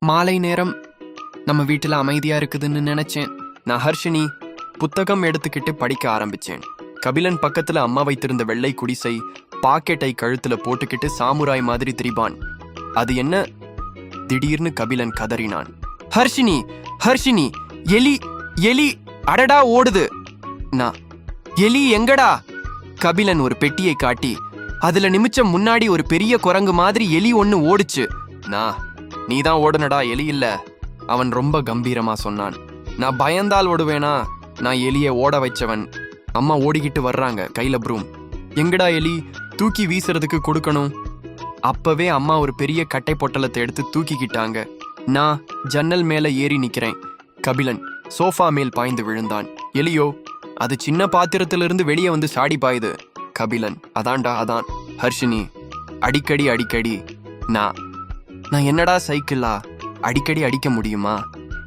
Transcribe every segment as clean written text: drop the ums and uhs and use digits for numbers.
மாலை நேரம் நம்ம வீட்டில் அமைதியா இருக்குதுன்னு நினைச்சேன். நான் ஹர்ஷினி புத்தகம் எடுத்துக்கிட்டு படிக்க ஆரம்பிச்சேன். கபிலன் பக்கத்துல அம்மா வைத்திருந்த வெள்ளை குடிசை பாக்கெட்டை கழுத்துல போட்டுக்கிட்டு சாமுராய் மாதிரி திரிபான். அது என்ன? திடீர்னு கபிலன் கதறினான். ஹர்ஷினி, ஹர்ஷினி, எலி, எலி, அடடா ஓடுது. நான், எலி எங்கடா? கபிலன் ஒரு பெட்டியை காட்டி, அதுல நிமிச்சம் முன்னாடி ஒரு பெரிய குரங்கு மாதிரி எலி ஒன்னு ஓடுச்சு. நீதான் ஓடுனடா, எலி இல்ல. அவன் ரொம்ப கம்பீரமா சொன்னான். நான் பயந்தால் ஓடுவேனா? நான் எலியை ஓட வைச்சவன். அம்மா ஓடிக்கிட்டு வர்றாங்க, கையில ப்ரூம். எங்கடா எலி? தூக்கி வீசுறதுக்கு கொடுக்கணும். அப்பவே அம்மா ஒரு பெரிய கட்டை பொட்டலத்தை எடுத்து தூக்கிக்கிட்டாங்க. நான் ஜன்னல் மேல ஏறி நிக்கிறேன். கபிலன் சோஃபா மேல் பாய்ந்து விழுந்தான். எலியோ அது சின்ன பாத்திரத்திலிருந்து வெளியே வந்து சாடி பாயுது. கபிலன் அதான்டா அதான். ஹர்ஷினி அடிக்கடி அடிக்கடி. நான் என்னடா சைக்கிளா? அடிக்கடி அடிக்க முடியுமா?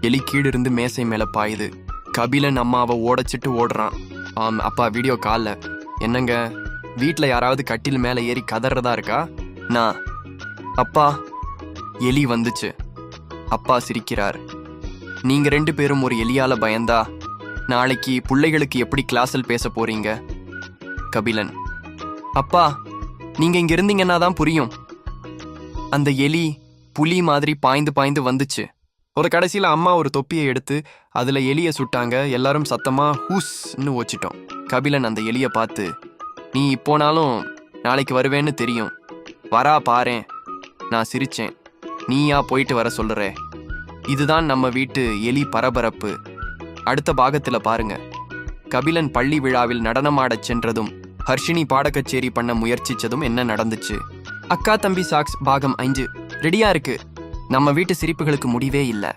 எலி கீழிருந்து மேசை மேல பாயுது. கபிலன் அம்மாவை ஓடச்சிட்டு ஓடுறான். அப்பா வீடியோ கால்ல. என்னங்க, வீட்டுல யாராவது கட்டில் மேல ஏறி கதறதா இருக்கா? அப்பா, எலி வந்துச்சு. அப்பா சிரிக்கிறார். நீங்க 2 பேரும் ஒரு எலியால பயந்தா நாளைக்கு பிள்ளைகளுக்கு எப்படி கிளாஸில் பேச போறீங்க? கபிலன் அப்பா, நீங்க இங்க இருந்தீங்கன்னா தான் புரியும். அந்த எலி புலி மாதிரி பாய்ந்து பாய்ந்து வந்துச்சு. ஒரு கடைசியில அம்மா ஒரு தொப்பியை எடுத்து அதுல எலிய சுட்டாங்க. எல்லாரும் சத்தமா ஹூஸ்ன்னு ஓச்சிட்டோம். கபிலன் அந்த எலிய பார்த்து, நீ இப்போனாலும் நாளைக்கு வருவேன்னு தெரியும், வரா பாரேன். நான் சிரிச்சேன். நீயா போயிட்டு வர சொல்லுற? இதுதான் நம்ம வீட்டு எலி பரபரப்பு. அடுத்த பாகத்துல பாருங்க. கபிலன் பள்ளி விழாவில் நடனமாடச் சென்றதும் ஹர்ஷினி பாடக்கச்சேரி பண்ண முயற்சிச்சதும் என்ன நடந்துச்சு. அக்கா தம்பி சாக்ஸ் பாகம் 5 ரெடியா இருக்கு. நம்ம வீட்டு சிரிப்புகளுக்கு முடிவே இல்லை.